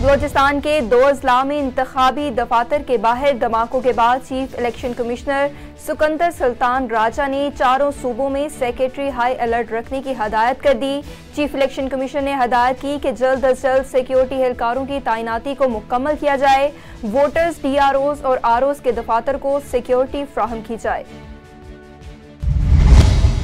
बलोचिस्तान के 2 अजला में इंतखाबी दफातर के बाहर धमाकों के बाद chief election commissioner सुकंदर Sultan Raja ने चारों सूबों में सेक्रेटरी हाई अलर्ट रखने की हदायत कर दी। चीफ इलेक्शन कमिश्नर ने हदायत की कि जल्द अज जल्द सिक्योरिटी एहलकारों की तैनाती को मुकम्मल किया जाए, वोटर्स, DROs और ROs के दफातर को सिक्योरिटी फ्राहम की जाए।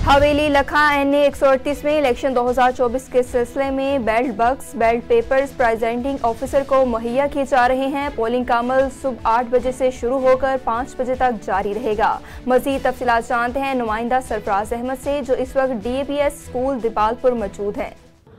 हवेली लखा NA 138 में इलेक्शन 2024 के सिलसिले में बैलेट बक्स, बैलेट पेपर्स प्रेजेंटिंग ऑफिसर को मुहैया किए जा रहे हैं। पोलिंग का अमल सुबह 8 बजे से शुरू होकर 5 बजे तक जारी रहेगा। मजीद तफसीलात जानते हैं नुमाइंदा सरफराज अहमद से, जो इस वक्त DAPS स्कूल दीपालपुर मौजूद हैं।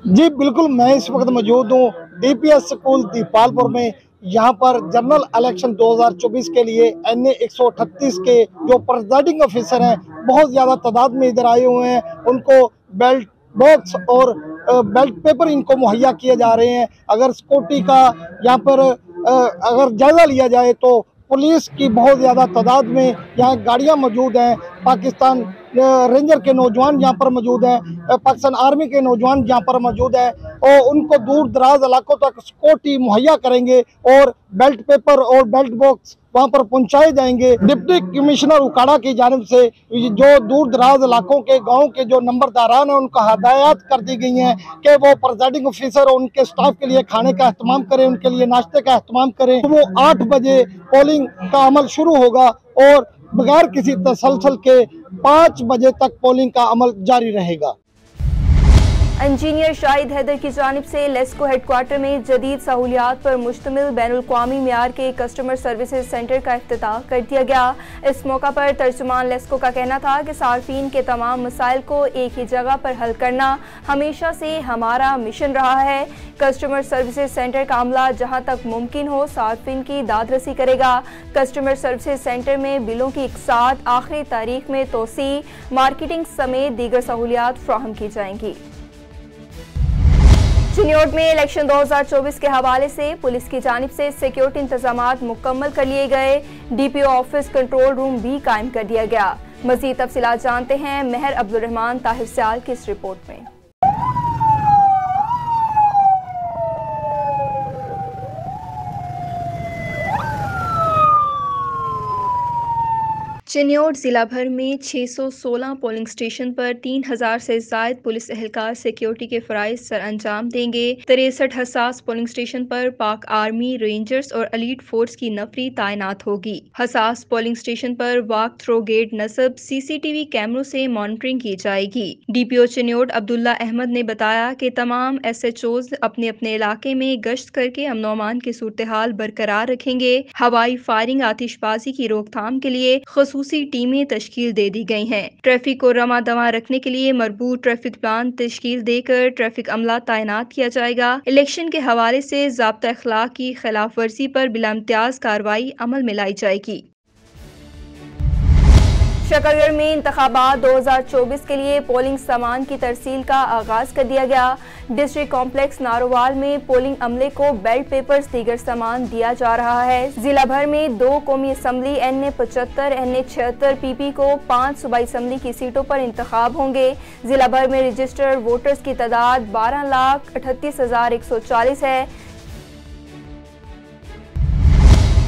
जी बिल्कुल, मैं इस वक्त मौजूद हूँ DPS स्कूल दीपालपुर में। यहाँ पर जनरल इलेक्शन 2024 के लिए NA 138 के जो प्रिजाइडिंग ऑफिसर हैं बहुत ज़्यादा तादाद में इधर आए हुए हैं। उनको बेल्ट बॉक्स और बेल्ट पेपर इनको मुहैया किए जा रहे हैं। अगर सिक्योरिटी का यहाँ पर अगर जायज़ा लिया जाए तो पुलिस की बहुत ज़्यादा तादाद में यहाँ गाड़ियाँ मौजूद हैं। पाकिस्तान रेंजर के नौजवान यहाँ पर मौजूद हैं, पाकिस्तान आर्मी के नौजवान यहाँ पर मौजूद हैं और उनको दूर दराज इलाकों तक सिक्योरिटी मुहैया करेंगे और बेल्ट पेपर और बेल्ट बॉक्स वहाँ पर पहुँचाए जाएंगे। डिप्टी कमिश्नर उकाड़ा की जानिब से जो दूर दराज इलाकों के गाँव के जो नंबरदारान हैं उनको हदायत कर दी गई हैं कि वो प्रिजाइडिंग ऑफिसर और उनके स्टाफ के लिए खाने का अहतमाम करें, उनके लिए नाश्ते का अहतमाम करें। तो वो 8 बजे पोलिंग का अमल शुरू होगा और बगैर किसी तसलसल के 5 बजे तक पोलिंग का अमल जारी रहेगा। इंजीनियर शाहिद हैदर की जानिब से लेस्को हेडक्वार्टर में जदीद सहूलियात पर मुश्तमिल बैनुल-अक़वामी मियार के कस्टमर सर्विसेज सेंटर का इफ्तिताह कर दिया गया। इस मौका पर तर्जुमान लेस्को का कहना था कि सार्फिन के तमाम मसाइल को एक ही जगह पर हल करना हमेशा से हमारा मिशन रहा है। कस्टमर सर्विसेज सेंटर का अमला जहां तक मुमकिन हो सार्फिन की दादरसी करेगा। कस्टमर सर्विसेज सेंटर में बिलों की इकसात, आखिरी तारीख में तोसी, मार्केटिंग समेत दीगर सहूलियात फ्राहम की जाएंगी। चिन्योट में इलेक्शन 2024 के हवाले से पुलिस की जानिब से सिक्योरिटी इंतजामात मुकम्मल कर लिए गए। DPO ऑफिस कंट्रोल रूम भी कायम कर दिया गया। मजीद तफसीलात जानते हैं मेहर अब्दुल रहमान ताहिर सियाल की इस रिपोर्ट में। चिन्योट जिला भर में 616 पोलिंग स्टेशन पर 3000 से ज़ायद पुलिस एहलकार सिक्योरिटी के फ़राइज़ सर अंजाम देंगे। 63 हसास पोलिंग स्टेशन पर पाक आर्मी, रेंजर्स और एलीट फोर्स की नफरी तैनात होगी। हसास पोलिंग स्टेशन पर वाक थ्रो गेट नस्ब CCTV कैमरों से मॉनिटरिंग की जाएगी। DPO चिन्योट अब्दुल्ला अहमद ने बताया कि तमाम SHOs अपने अपने इलाके में गश्त करके अमन अमान की सूरत हाल बरकरार रखेंगे। हवाई फायरिंग, आतिशबाजी की रोकथाम के लिए खसूसी टीमें तश्कील दे दी गई हैं। ट्रैफिक को रमा दमा रखने के लिए मरबूत ट्रैफिक प्लान तश्कील देकर ट्रैफिक अमला तैनात किया जाएगा। इलेक्शन के हवाले से ज़ाब्ता अखलाक की खिलाफ वर्जी पर बिला इम्तियाज कार्रवाई अमल में लाई जाएगी। शकरगढ़ में इंतखाबात 2024 के लिए पोलिंग सामान की तरसील का आगाज कर दिया गया। डिस्ट्रिक्ट कॉम्प्लेक्स नारोवाल में पोलिंग अमले को बेल्ट पेपर्स दीगर सामान दिया जा रहा है। जिला भर में 2 कौमी असम्बली NA 75, NA 76 PP को 5 सूबाई असम्बली की सीटों पर इंतखाब होंगे। जिला भर में रजिस्टर्ड वोटर्स की तादाद 12,38,140 है।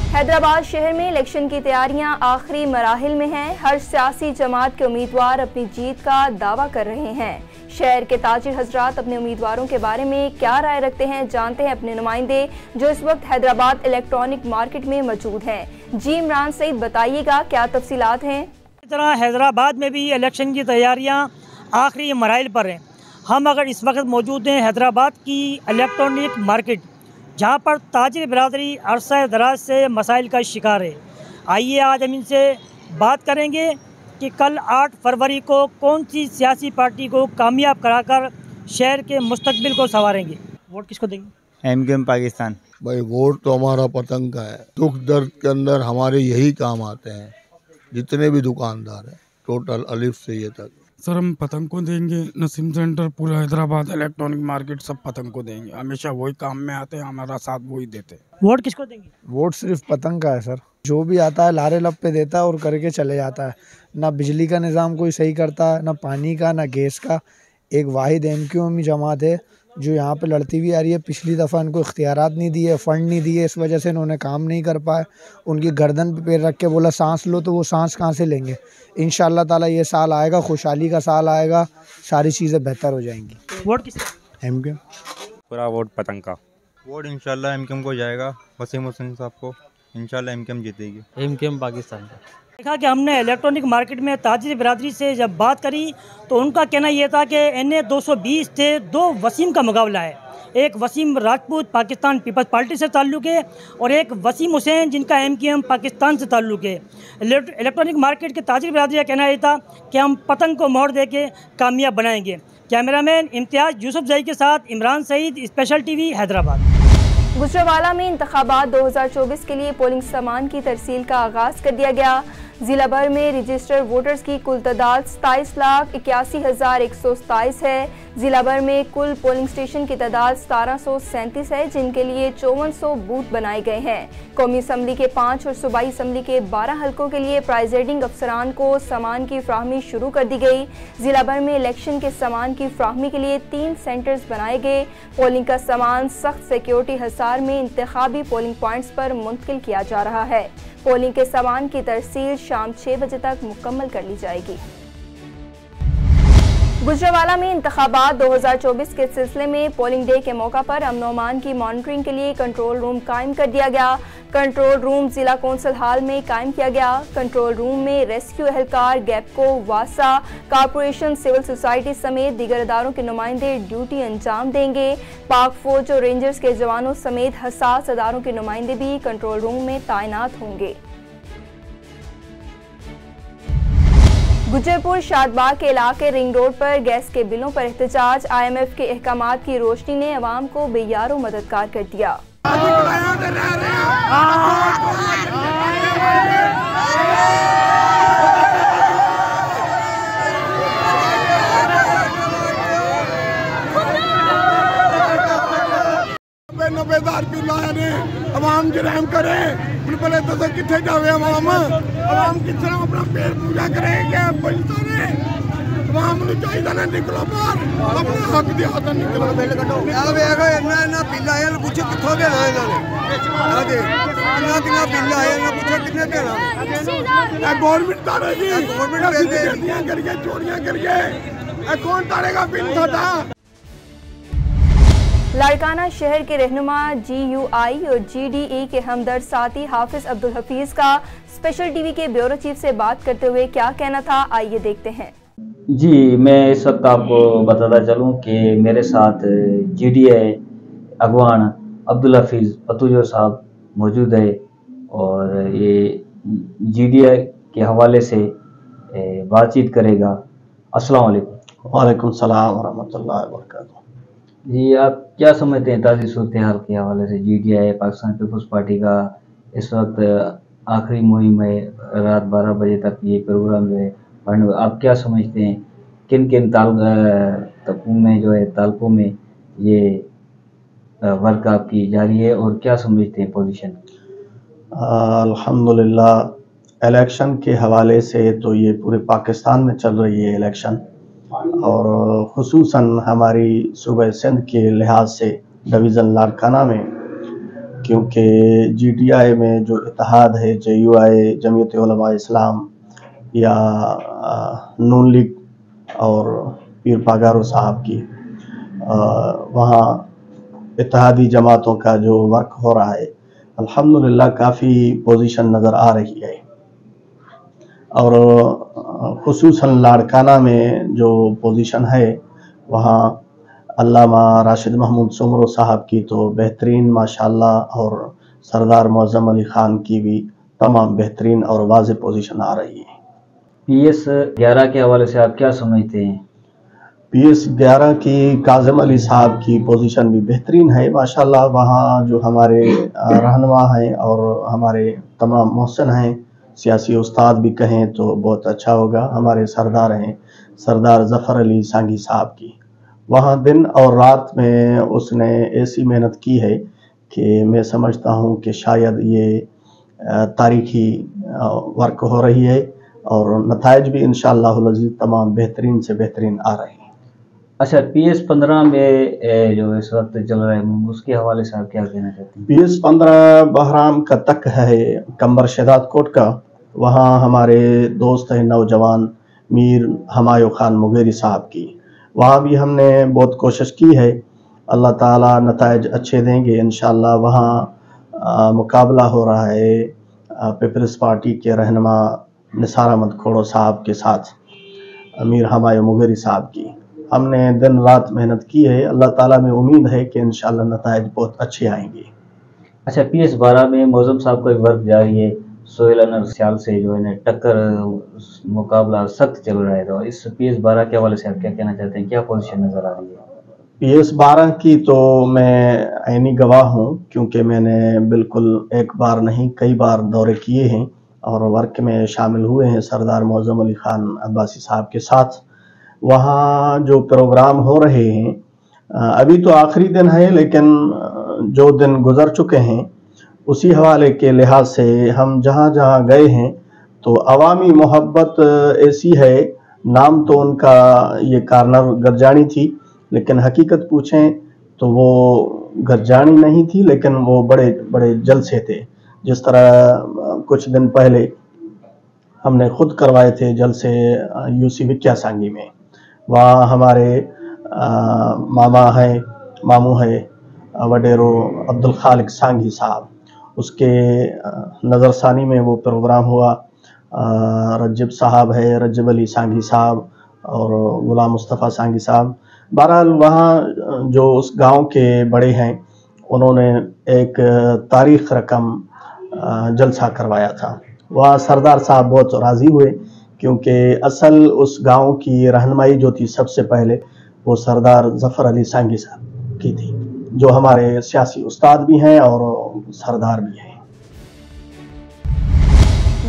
हैदराबाद शहर में इलेक्शन की तैयारियां आखिरी मराहिल में हैं। हर सियासी जमात के उम्मीदवार अपनी जीत का दावा कर रहे हैं। शहर के ताजिर हजरात अपने उम्मीदवारों के बारे में क्या राय रखते हैं, जानते हैं अपने नुमाइंदे जो इस वक्त हैदराबाद इलेक्ट्रॉनिक मार्केट में मौजूद हैं। जी इमरान सईद, बताइएगा क्या तफसीलात हैं। इस तरह हैदराबाद में भी इलेक्शन की तैयारियां आखिरी मराहिल पर हैं। हम अगर इस वक्त मौजूद हैं हैदराबाद की इलेक्ट्रॉनिक मार्केट, जहाँ पर ताजिर बिरादरी अरसा दराज से मसाइल का शिकार है। आइए आज हम इनसे बात करेंगे कि कल 8 फरवरी को कौन सी सियासी पार्टी को कामयाब कराकर शहर के मुस्तकबिल को संवारेंगे। वोट किसको देंगे? MQM पाकिस्तान। भाई वोट तो हमारा पतंग का है। दुख दर्द के अंदर हमारे यही काम आते हैं, जितने भी दुकानदार हैं टोटल अलिफ से ये तक। सर हम पतंग को देंगे। नसीम सेंटर, पूरा हैदराबाद इलेक्ट्रॉनिक मार्केट सब पतंग को देंगे। हमेशा वही काम में आते हैं, हमारा साथ वही देते हैं। वोट किसको देंगे? वोट सिर्फ पतंग का है सर। जो भी आता है लारे लब पे देता है और करके चले जाता है। ना बिजली का निज़ाम कोई सही करता है, ना पानी का, ना गैस का। एक वाहिद MQM जमात है जो यहाँ पे लड़ती भी आ रही है। पिछली दफ़ा इनको इख्तियारात नहीं दिए, फ़ंड नहीं दिए, इस वजह से इन्होंने काम नहीं कर पाए। उनकी गर्दन पे पैर रख के बोला सांस लो, तो वो सांस कहाँ से लेंगे। इंशाअल्लाह ताला ये साल आएगा, खुशहाली का साल आएगा, सारी चीज़ें बेहतर हो जाएंगी। वोट किस एमकेएम पूरा वोट पतंग का। वोट इंशाल्लाह एमकेएम को जाएगा, वसीम हुसैन साहब को। इंशाल्लाह एमकेएम जीतेगी। एमकेएम पाकिस्तान का। देखा कि हमने इलेक्ट्रॉनिक मार्केट में ताजिर बिरादरी से जब बात करी तो उनका कहना यह था कि NA 220 से 2 वसीम का मुकाबला है। एक वसीम राजपूत पाकिस्तान पीपल्स पार्टी से ताल्लुक़ है और एक वसीम हुसैन जिनका MKM पाकिस्तान से ताल्लुक़ है। इलेक्ट्रॉनिक मार्केट के ताजिर बिरादरी का कहना यह था कि हम पतंग को मोहर दे के कामयाब बनाएंगे। कैमरामैन इम्तियाज़ यूसुफजई के साथ इमरान सईद, स्पेशल TV, हैदराबाद। गुजरांवाला में इंतखाबात 2024 के लिए पोलिंग सामान की तरसील का आगाज़ कर दिया गया। जिला भर में रजिस्टर्ड वोटर्स की कुल तादाद 27,81,127 है। जिला भर में कुल पोलिंग स्टेशन की तादाद 1737 है, जिनके लिए 5400 बूथ बनाए गए हैं। कौमी असम्बली के 5 और सूबाई असम्बली के 12 हलकों के लिए प्राइजेडिंग अफसरान को सामान की फ्राहमी शुरू कर दी गई। जिला भर में इलेक्शन के सामान की फ्राहमी के लिए 3 सेंटर्स बनाए गए। पोलिंग का सामान सख्त सिक्योरिटी हिसार में इंतखाबी पोलिंग पॉइंट्स पर मुंतकिल किया जा रहा है। पोलिंग के सामान की तरसील शाम 6 बजे तक मुकम्मल कर ली जाएगी। गुजरांवाला में इंतखाबात 2024 के सिलसिले में पोलिंग डे के मौका पर अमन व अमान की मॉनिटरिंग के लिए कंट्रोल रूम कायम कर दिया गया। कंट्रोल रूम जिला कौंसल हाल में कायम किया गया। कंट्रोल रूम में रेस्क्यू एहलकार, गैपको, वासा, कारपोरेशन, सिविल सोसाइटी समेत दीगर इदारों के नुमाइंदे ड्यूटी अंजाम देंगे। पाक फौज और रेंजर्स के जवानों समेत हसास इदारों के नुमाइंदे भी कंट्रोल रूम में तैनात होंगे। गुजरपुर शादबाग के इलाके रिंग रोड पर गैस के बिलों पर एहतजाज। IMF के अहकामात की रोशनी ने अवाम को बेयारो मददगार कर दिया। नब्बेदार बिल आया ने अवाम जराम करे बोले तो कितने जावे अवाम किस तरह अपना पेट पूजा करेंगे। पैसा ने अवाम ने चाहिए ना निकलो बाहर अपने हक दी हाथ निकलो बिल कटो ना बिल आया ना पूछो कितों देना इन्होंने आगे कितना बिल आया ना पूछो कितने देना। गवर्नमेंट तारेगी, गवर्नमेंट करिए चोरियां करिए, कौन तारेगा बिल था। लाड़काना शहर के रहनुमा GUI और GDE के हमदर्द साथी हाफिज अब्दुल हफीज का स्पेशल TV के ब्यूरो चीफ से बात करते हुए क्या कहना था, आइए देखते हैं। जी, मैं इस वक्त आपको बताता चलूं कि मेरे साथ GDI अगवान अब्दुल हफीज पतुजो साहब मौजूद है और ये GDI के हवाले से बातचीत करेगा। अस्सलाम वालेकुम। वालेकुम सलाम व रहमतुल्लाहि व बरकातहू। जी, आप क्या समझते हैं ताज़ी सूरत हाल के हवाले से? GDI पाकिस्तान पीपल्स पार्टी का इस वक्त आखिरी मुहिम है, रात 12 बजे तक ये प्रोग्राम जो है, आप क्या समझते हैं किन किन तालुकों में जो है तालुकों में ये वर्क आपकी जारी है और क्या समझते हैं पोजीशन? अल्हम्दुलिल्लाह इलेक्शन के हवाले से तो ये पूरे पाकिस्तान में चल रही है इलेक्शन और खुसूसन हमारी सूबे सिंध के लिहाज से डिवीज़न लाड़काना में, क्योंकि GDI में जो इत्तेहाद है JUI जमीयत उलमा इस्लाम या नून लीग और पीर पागारो साहब की, वहाँ इत्तेहादी जमातों का जो वर्क हो रहा है अल्हम्दुलिल्लाह काफ़ी पोजीशन नज़र आ रही है। और खुसूसन लाड़काना में जो पोजीशन है वहाँ अल्लामा राशिद महमूद सुमरो साहब की तो बेहतरीन माशाल्लाह और सरदार मुअज़्ज़म अली ख़ान की भी तमाम बेहतरीन और वाज़ेह पोजीशन आ रही है। PS 11 के हवाले से आप क्या समझते हैं? PS 11 की काज़िम अली साहब की पोजीशन भी बेहतरीन है माशाल्लाह। वहाँ जो हमारे रहनुमा हैं और हमारे तमाम मोहसिन हैं, सियासी उस्ताद भी कहें तो बहुत अच्छा होगा, हमारे सरदार हैं सरदार ज़फ़र अली सांगी साहब की, वहाँ दिन और रात में उसने ऐसी मेहनत की है कि मैं समझता हूँ कि शायद ये तारीखी वर्क हो रही है और नताइज भी इंशाअल्लाह अज़ीज़ तमाम बेहतरीन से बेहतरीन आ रहे हैं। अच्छा, PS-15 में जो इस वक्त चल रहा है उसके हवाले से आप क्या कहना चाहते हैं? PS-15 बहराम का तक है कंबर शहदाद कोट का। वहाँ हमारे दोस्त हैं नौजवान मीर हमायूं खान मुगेरी साहब की। वहाँ भी हमने बहुत कोशिश की है, अल्लाह ताला नताइज अच्छे देंगे इंशाअल्लाह। वहाँ मुकाबला हो रहा है पीपल्स पार्टी के रहनुमा निसार अहमद खोड़ो साहब के साथ मीर हमायूं मुगेरी साहब की। हमने दिन रात मेहनत की है, अल्लाह ताला में उम्मीद है कि इंशाअल्लाह नताइज बहुत अच्छे आएंगे। अच्छा, PS-12 में मौजम साहब का एक वर्क जारी है, सोहेल अनवर सियाल से जो है ना टक्कर मुकाबला सख्त चल रहा है, तो इस PS-12 के हवाले से आप क्या कहना चाहते हैं, क्या पोजीशन नज़र आ रही है? PS-12 की तो मैं ऐनी गवाह हूँ, क्योंकि मैंने बिल्कुल एक बार नहीं कई बार दौरे किए हैं और वर्क में शामिल हुए हैं सरदार मौज़म अली खान अब्बासी साहब के साथ। वहाँ जो प्रोग्राम हो रहे हैं, अभी तो आखिरी दिन है, लेकिन जो दिन गुजर चुके हैं उसी हवाले के लिहाज से हम जहाँ जहाँ गए हैं तो अवामी मोहब्बत ऐसी है। नाम तो उनका ये कार्नर गरजानी थी, लेकिन हकीकत पूछें तो वो गरजानी नहीं थी, लेकिन वो बड़े बड़े जलसे थे। जिस तरह कुछ दिन पहले हमने खुद करवाए थे जलसे यूसी विक्या सांगी में। वहाँ हमारे मामू है वडेरो अब्दुल खालिक सांगी साहब, उसके नज़रसानी में वो प्रोग्राम हुआ। रज्जब साहब है, रज्जब अली सांगी साहब और गुलाम मुस्तफ़ा सांगी साहब। बहरहाल वहाँ जो उस गांव के बड़े हैं उन्होंने एक तारीख़ रकम जलसा करवाया था। वहाँ सरदार साहब बहुत राज़ी हुए, क्योंकि असल उस गांव की रहनुमाई जो थी सबसे पहले वो सरदार ज़फ़र अली सांगी साहब की थी, जो हमारे सियासी उस्ताद भी हैं और सरदार भी हैं।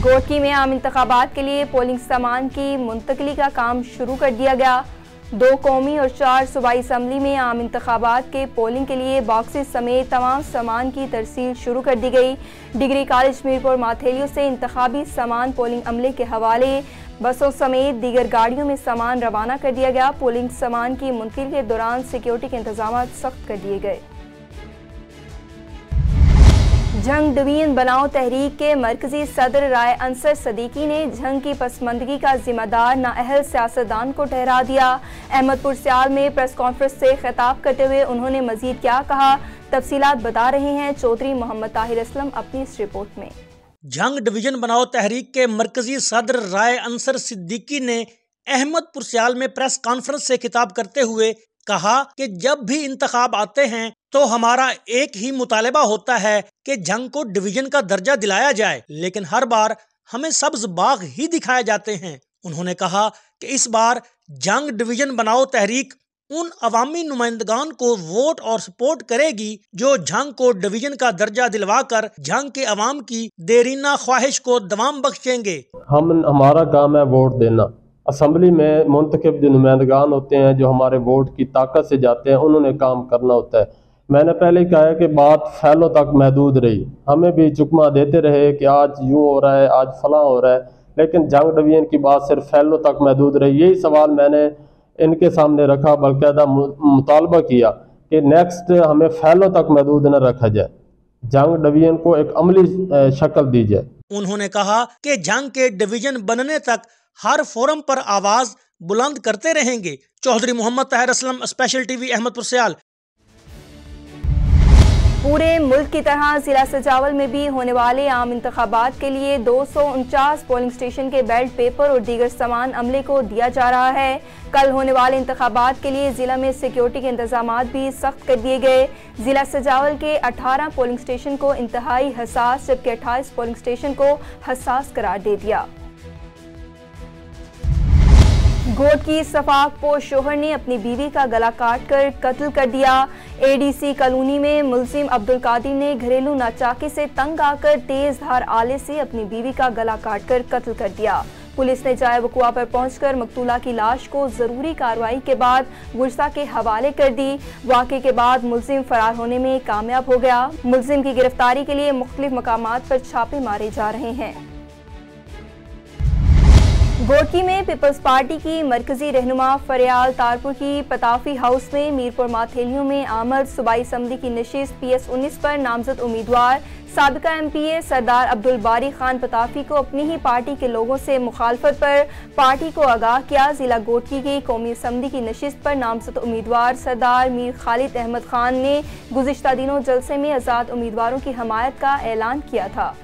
गोटकी में आम इंतखाबात के लिए पोलिंग सामान की मुंतकली का काम शुरू कर दिया गया। 2 कौमी और 4 सूबाई असम्बली में आम इंतखाबात के पोलिंग के लिए बॉक्सेस समेत तमाम सामान की तरसील शुरू कर दी गई। डिग्री कॉलेज मीरपुर माथेलियों से इंतखाबी सामान पोलिंग अमले के हवाले बसों समेत दीगर गाड़ियों में सामान रवाना कर दिया गया। पोलिंग सामान की मुंतकिली के दौरान सिक्योरिटी के इंतजाम सख्त कर दिए गए। जंग डिवीजन बनाओ तहरीक के मरकजी सदर राय अंसर सदीकी ने जंग की पसमंदगी का जिम्मेदार नाअहल सियासतदान को ठहरा दिया। अहमदपुर सियाल में प्रेस कॉन्फ्रेंस से खिताब करते हुए उन्होंने मजीद क्या कहा, तफसीलात बता रहे हैं चौधरी मोहम्मद ताहिर असलम अपनी इस रिपोर्ट में। जंग डिवीजन बनाओ तहरीक के मरकजी सदर राय अंसर सिद्दीकी ने अहमदपुर सियाल में प्रेस कॉन्फ्रेंस से खिताब करते हुए कहा कि जब भी इंतखाब आते हैं तो हमारा एक ही मुतालबा होता है कि जंग को डिवीजन का दर्जा दिलाया जाए, लेकिन हर बार हमें सब्ज बाग ही दिखाए जाते हैं। उन्होंने कहा कि इस बार जंग डिवीजन बनाओ तहरीक उन अवामी नुमाइंदगान को वोट और सपोर्ट करेगी जो जंग को डिवीजन का दर्जा दिलवाकर जंग के अवाम की देरीना ख्वाहिश को दवाम बख्शेंगे। हमारा काम है वोट देना। असम्बली में मुंतखब जो नुमाइंदगान होते हैं, जो हमारे वोट की ताकत से जाते हैं, उन्होंने काम करना होता है। मैंने पहले कहा है कि बात फैलों तक महदूद रही, हमें भी चुकमा देते रहे कि आज यूँ हो रहा है, आज फलां हो रहा है, लेकिन जंग डिवीजन की बात सिर्फ फैलों तक महदूद रही। यही सवाल मैंने इनके सामने रखा, बल्कि मुतालबा किया कि नेक्स्ट हमें फैलों तक महदूद न रखा जाए, जंग डिवीजन को एक अमली शक्ल दी जाए। उन्होंने कहा कि जंग के डिवीजन बनने तक हर फोरम पर आवाज बुलंद करते रहेंगे। चौधरी मोहम्मद ताहिर असलम, स्पेशल टीवी, अहमदपुर सियाल। पूरे मुल्क की तरह जिला सजावल में भी होने वाले आम इंतखाबात के लिए 249 पोलिंग स्टेशन के बैलेट पेपर और दीगर सामान अमले को दिया जा रहा है। कल होने वाले इंतखाबात के लिए जिला में सिक्योरिटी के इंतजाम भी सख्त कर दिए गए। जिला सजावल के 18 पोलिंग स्टेशन को इंतहाई हसास, जबकि 28 पोलिंग स्टेशन को हसास करार दे दिया। गोट की सफाकपोश शोहर ने अपनी बीवी का गला काटकर कत्ल कर दिया। एडीसी कॉलोनी में मुल्जिम अब्दुल कादिर ने घरेलू नाचाकी से तंग आकर तेज धार आले से अपनी बीवी का गला काटकर कत्ल कर दिया। पुलिस ने जाए वकुआ पर पहुंचकर मकतूला की लाश को जरूरी कार्रवाई के बाद गुरसा के हवाले कर दी। वाक़े के बाद मुल्जिम फरार होने में कामयाब हो गया। मुल्जिम की गिरफ्तारी के लिए मुख्तलिफ मकामात पर छापे मारे जा रहे हैं। घोटकी में पीपल्स पार्टी की मरकजी रहनुमा फरियाल तारपुर की पताफी हाउस में मीरपुर माथेलियों में आमद सूबाई असम्बली की नशिस्त PS19 पर नामजद उम्मीदवार साबिका MPA सरदार अब्दुल बारी खान पताफी को अपनी ही पार्टी के लोगों से मुखालफत पर पार्टी को आगाह किया। जिला घोटकी की कौमी असम्बली की नशिस्त पर नामजद उम्मीदवार सरदार मीर खालिद अहमद खान ने गुज़िश्ता दिनों जलसे में आज़ाद उम्मीदवारों की हमायत का ऐलान किया था।